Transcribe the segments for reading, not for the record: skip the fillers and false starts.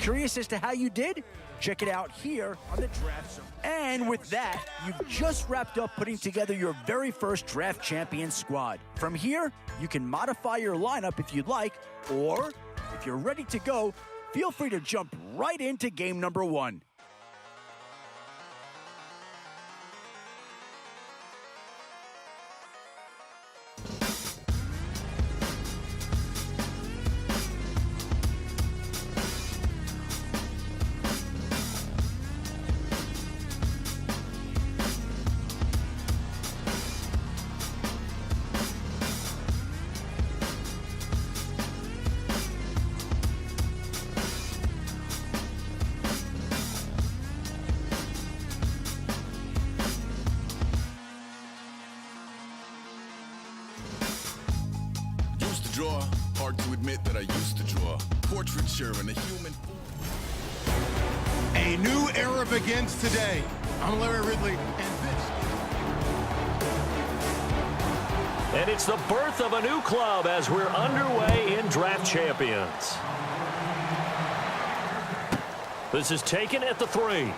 Curious as to how you did? Check it out here on the Draft Zone. And with that, you've just wrapped up putting together your very first Draft Champions squad. From here, you can modify your lineup if you'd like, or if you're ready to go, feel free to jump right into game number 1. Draw. Hard to admit that I used to draw. Portraiture and a human. A new era begins today. I'm Larry Ridley, and this. And it's the birth of a new club as we're underway in Draft Champions. This is taken at the 3.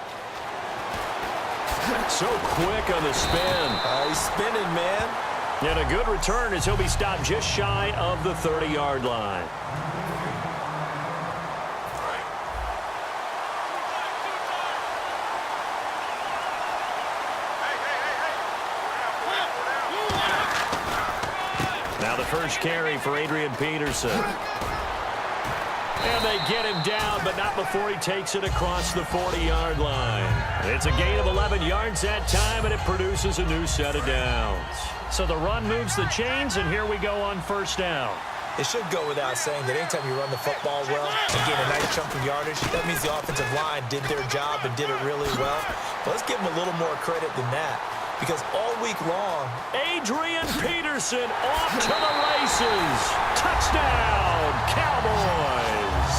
So quick on the spin. He's spinning, man. And a good return as he'll be stopped just shy of the 30-yard line. Now the first carry for Adrian Peterson. And they get him down, but not before he takes it across the 40-yard line. It's a gain of 11 yards that time, and it produces a new set of downs. So the run moves the chains, and here we go on first down. It should go without saying that anytime you run the football well and gain a nice chunk of yardage, that means the offensive line did their job and did it really well. But let's give them a little more credit than that, because all week long, Adrian Peterson off to the races. Touchdown, Cowboys.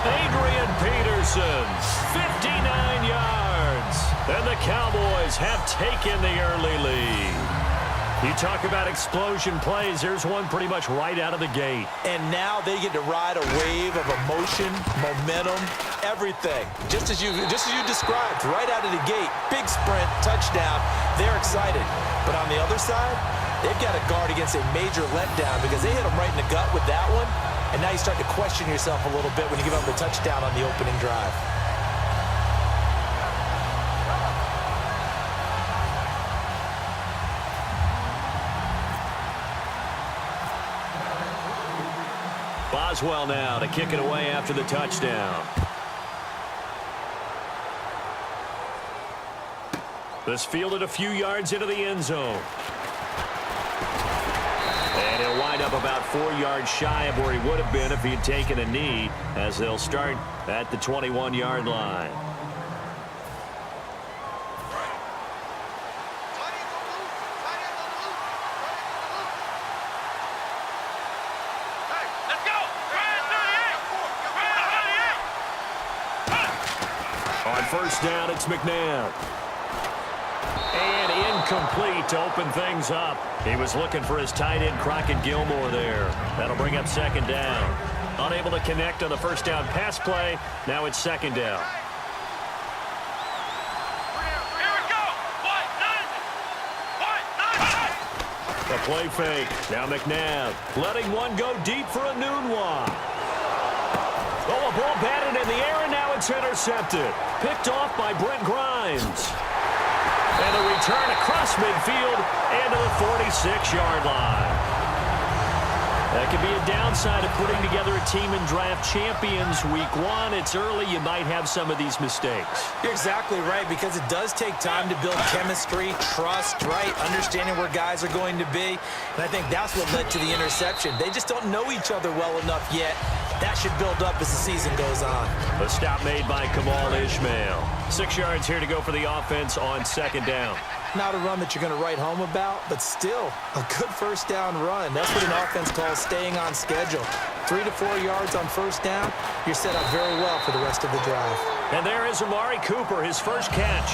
Adrian Peterson, 59 yards. And the Cowboys have taken the early lead. You talk about explosion plays. There's one pretty much right out of the gate. And now they get to ride a wave of emotion, momentum, everything. Just as you described, right out of the gate, big sprint, touchdown. They're excited. But on the other side, they've got to guard against a major letdown because they hit them right in the gut with that one. And now you start to question yourself a little bit when you give up the touchdown on the opening drive. Boswell now to kick it away after the touchdown. This fielded a few yards into the end zone. And he'll wind up about 4 yards shy of where he would have been if he had taken a knee, as they'll start at the 21-yard line. On first down, it's McNabb. And incomplete to open things up. He was looking for his tight end, Crockett Gilmore, there. That'll bring up second down. Unable to connect on the first down pass play. Now it's second down. The play fake. Now McNabb letting one go deep for a noon walk. Oh, a ball batted in the air, and now it's intercepted. Picked off by Brent Grimes. And a return across midfield and to the 46-yard line. That could be a downside of putting together a team in Draft Champions Week 1. It's early. You might have some of these mistakes. You're exactly right, because it does take time to build chemistry, trust, right? Understanding where guys are going to be. And I think that's what led to the interception. They just don't know each other well enough yet. That should build up as the season goes on. A stop made by Kamal Ishmael. 6 yards here to go for the offense on second down. Not a run that you're going to write home about, but still a good first down run. That's what an offense calls staying on schedule. 3 to 4 yards on first down, you're set up very well for the rest of the drive. And there is Amari Cooper, his first catch.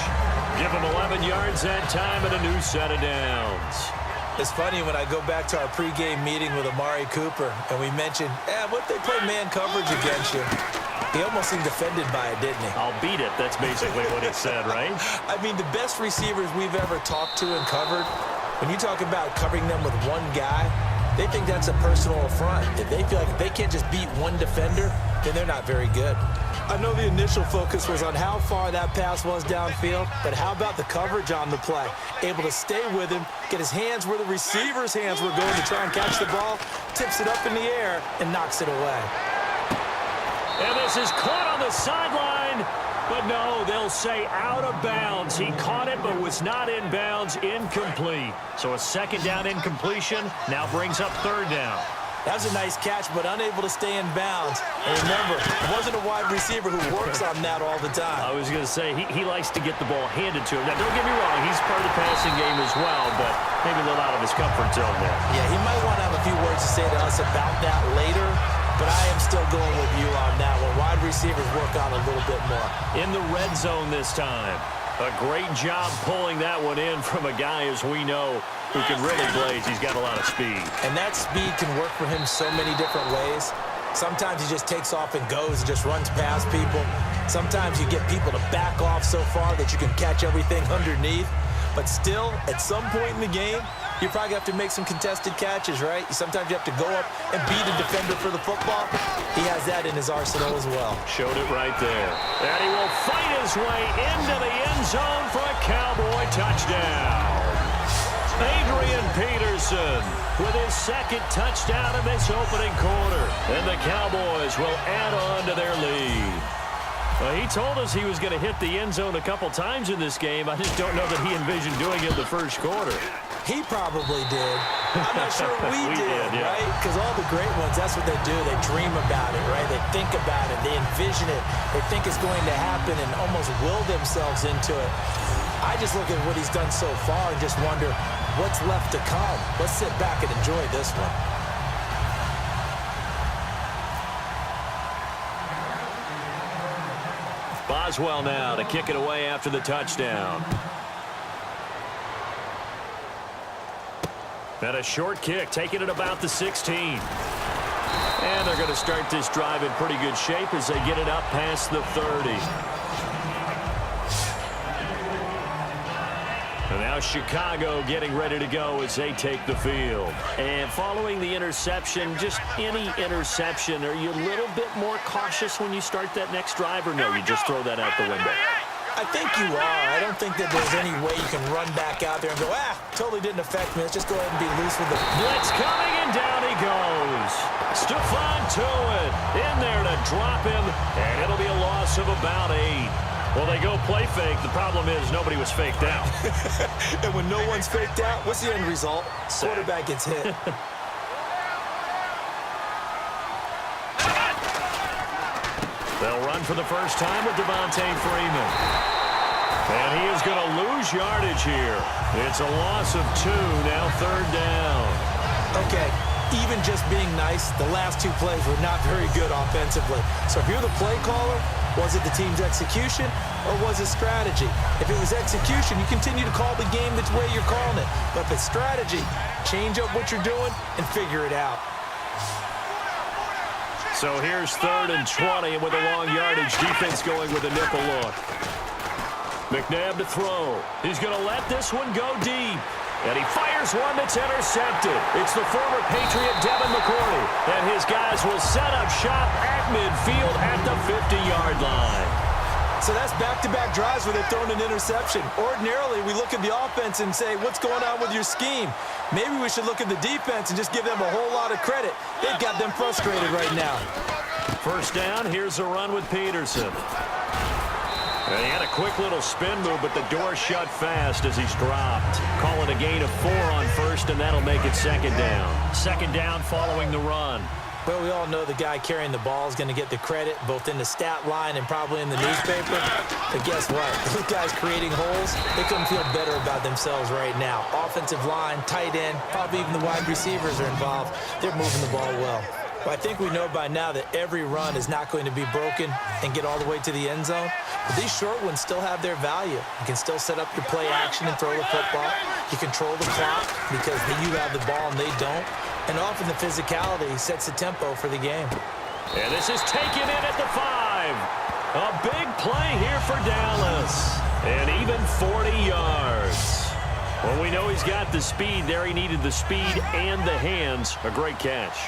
Give him 11 yards that time and a new set of downs. It's funny when I go back to our pregame meeting with Amari Cooper and we mentioned, what if they play man coverage against you? He almost seemed offended by it, didn't he? I'll beat it. That's basically what he said, right? I mean, the best receivers we've ever talked to and covered, when you talk about covering them with one guy, they think that's a personal affront. If they feel like they can't just beat one defender, then they're not very good. I know the initial focus was on how far that pass was downfield, but how about the coverage on the play? Able to stay with him, get his hands where the receiver's hands were going to try and catch the ball, tips it up in the air, and knocks it away. And this is caught on the sideline, but no, they'll say out of bounds. He caught it, but was not in bounds, incomplete. So a second down incompletion now brings up third down. That was a nice catch, but unable to stay in bounds. And remember, it wasn't a wide receiver who works on that all the time. I was going to say, he likes to get the ball handed to him. Now, don't get me wrong, he's part of the passing game as well, but maybe a little out of his comfort zone there. Yeah, he might want to have a few words to say to us about that later, but I am still going with you on that one. Wide receivers work on a little bit more. In the red zone this time. A great job pulling that one in from a guy, as we know, who can really blaze. He's got a lot of speed. And that speed can work for him so many different ways. Sometimes he just takes off and goes and just runs past people. Sometimes you get people to back off so far that you can catch everything underneath. But still, at some point in the game, you probably have to make some contested catches, right? Sometimes you have to go up and beat a defender for the football. He has that in his arsenal as well. Showed it right there. And he will fight his way into the end zone for a Cowboy touchdown. Adrian Peterson with his second touchdown in this opening quarter. And the Cowboys will add on to their lead. Well, he told us he was going to hit the end zone a couple times in this game. I just don't know that he envisioned doing it in the first quarter. He probably did. I'm not sure we did, yeah. right? Because all the great ones, that's what they do. They dream about it, right? They think about it. They envision it. They think it's going to happen and almost will themselves into it. I just look at what he's done so far and just wonder what's left to come. Let's sit back and enjoy this one. Boswell now to kick it away after the touchdown. And a short kick, taking it about the 16. And they're going to start this drive in pretty good shape as they get it up past the 30. And now Chicago getting ready to go as they take the field. And following the interception, just any interception, are you a little bit more cautious when you start that next drive, or no, you just throw that out the window? I think you are. I don't think that there's any way you can run back out there and go, totally didn't affect me. Let's just go ahead and be loose with the blitz coming, and down he goes. Stephon Tuitt in there to drop him, and it'll be a loss of about 8. Well, they go play fake. The problem is nobody was faked out. And when no one's faked out, what's the end result? Quarterback gets hit. They'll run for the first time with Devontae Freeman. And he is going to lose yardage here. It's a loss of 2, now third down. Okay, even just being nice, the last 2 plays were not very good offensively. So if you're the play caller, was it the team's execution or was it strategy? If it was execution, you continue to call the game the way you're calling it. But if it's strategy, change up what you're doing and figure it out. So here's 3rd and 20, and with a long yardage, defense going with a nickel look. McNabb to throw. He's going to let this one go deep. And he fires one that's intercepted. It's the former Patriot Devin McCourty. And his guys will set up shop at midfield at the 50-yard line. So that's back-to-back drives where they've thrown an interception. Ordinarily, we look at the offense and say, what's going on with your scheme? Maybe we should look at the defense and just give them a whole lot of credit. They've got them frustrated right now. First down, here's a run with Peterson. And he had a quick little spin move, but the door shut fast as he's dropped. Calling a gain of 4 on first, and that'll make it second down. Second down following the run. Well, we all know the guy carrying the ball is going to get the credit, both in the stat line and probably in the newspaper. But guess what? Those guys creating holes, they couldn't feel better about themselves right now. Offensive line, tight end, probably even the wide receivers are involved. They're moving the ball well. But I think we know by now that every run is not going to be broken and get all the way to the end zone. But these short ones still have their value. You can still set up your play action and throw the football. You control the clock because you have the ball and they don't. And often the physicality sets the tempo for the game. And this is taken in at the 5. A big play here for Dallas. And even 40 yards. Well, we know he's got the speed there. He needed the speed and the hands. A great catch.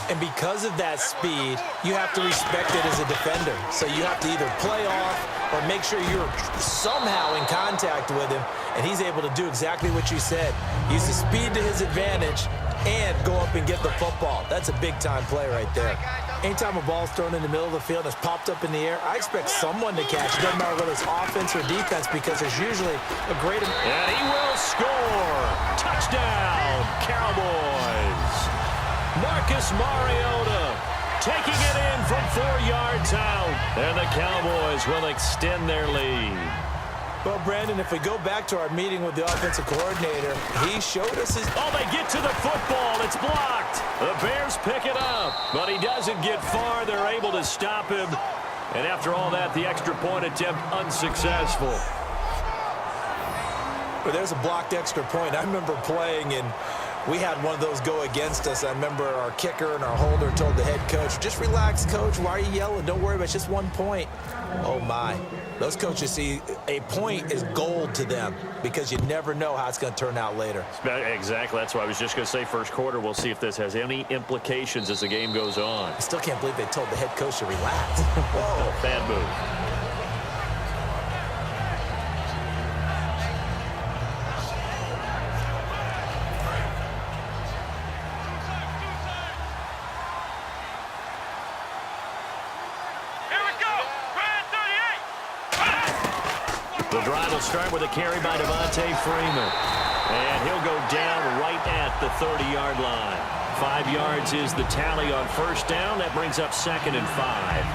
And because of that speed, you have to respect it as a defender. So you have to either play off or make sure you're somehow in contact with him, and he's able to do exactly what you said. Use the speed to his advantage and go up and get the football. That's a big-time play right there. Anytime a ball's thrown in the middle of the field and it's popped up in the air, I expect someone to catch. It doesn't matter whether it's offense or defense because there's usually a great... And he will score. Touchdown, Cowboys. Marcus Mariota taking it in from 4 yards out. And the Cowboys will extend their lead. Well, Brandon, if we go back to our meeting with the offensive coordinator, he showed us his... Oh, they get to the football. It's blocked. The Bears pick it up, but he doesn't get far. They're able to stop him. And after all that, the extra point attempt unsuccessful. Well, there's a blocked extra point. I remember playing, and we had one of those go against us. I remember our kicker and our holder told the head coach, just relax, coach. Why are you yelling? Don't worry about it. It's just 1 point. Oh, my. Those coaches see a point is gold to them because you never know how it's going to turn out later. Exactly. That's what I was just going to say. First quarter, we'll see if this has any implications as the game goes on. I still can't believe they told the head coach to relax. Whoa. Bad move. The drive will start with a carry by Devontae Freeman. And he'll go down right at the 30-yard line. 5 yards is the tally on first down. That brings up 2nd and 5.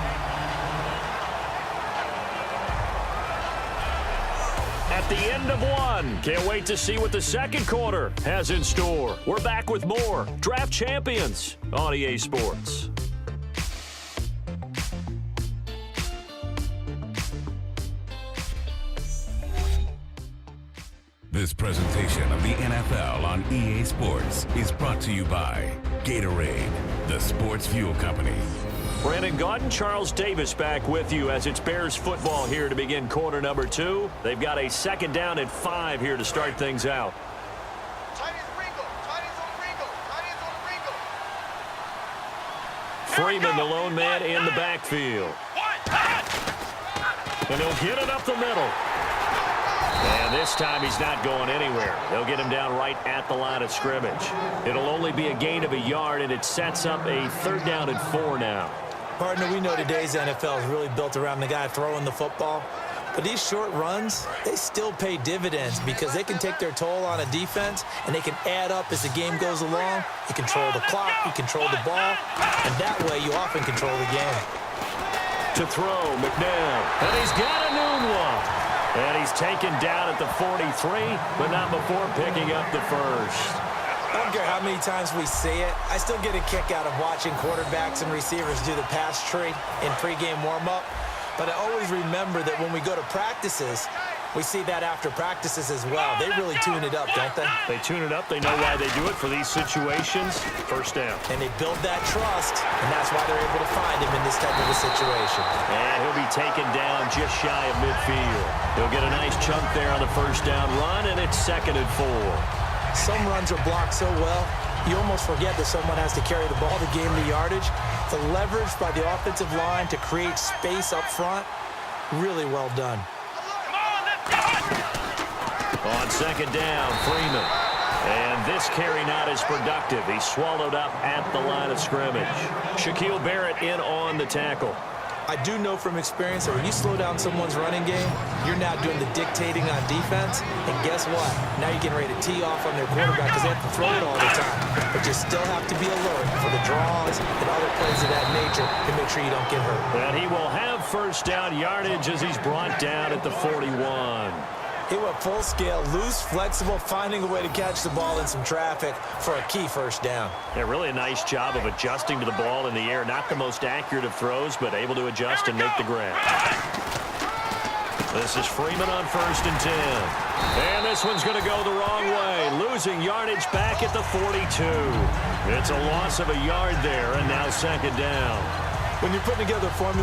At the end of one. Can't wait to see what the second quarter has in store. We're back with more Draft Champions on EA Sports. This presentation of the NFL on EA Sports is brought to you by Gatorade, the sports fuel company. Brandon Gaudin, Charles Davis back with you as it's Bears football here to begin quarter number 2. They've got a 2nd down and 5 here to start things out. Freeman, the lone man in the backfield. And he'll get it up the middle. And this time he's not going anywhere. They'll get him down right at the line of scrimmage. It'll only be a gain of a yard, and it sets up a 3rd down and 4 now. Partner, we know today's NFL is really built around the guy throwing the football. But these short runs, they still pay dividends because they can take their toll on a defense, and they can add up as the game goes along. You control the clock, you control the ball, and that way you often control the game. To throw, McNabb, and he's got a noon one. And he's taken down at the 43, but not before picking up the first. I don't care how many times we see it. I still get a kick out of watching quarterbacks and receivers do the pass tree in pregame warm-up. But I always remember that when we go to practices, we see that after practices as well. They really tune it up, don't they? They tune it up. They know why they do it for these situations. First down. And they build that trust, and that's why they're able to find him in this type of a situation. And he'll be taken down just shy of midfield. He'll get a nice chunk there on the first down run, and it's 2nd and 4. Some runs are blocked so well, you almost forget that someone has to carry the ball to gain the yardage. The leverage by the offensive line to create space up front, really well done. On 2nd down, Freeman. And this carry not as productive. He's swallowed up at the line of scrimmage. Shaquille Barrett in on the tackle. I do know from experience that when you slow down someone's running game, you're now doing the dictating on defense. And guess what? Now you're getting ready to tee off on their quarterback because they have to throw it all the time. But you still have to be alert for the draws and other plays of that nature to make sure you don't get hurt. And he will have first down yardage as he's brought down at the 41. He went full scale, loose, flexible, finding a way to catch the ball in some traffic for a key first down. Yeah, really a nice job of adjusting to the ball in the air. Not the most accurate of throws, but able to adjust and make the grab. This is Freeman on 1st and 10. And this one's going to go the wrong way. Losing yardage back at the 42. It's a loss of a yard there, and now 2nd down. When you're putting together a formula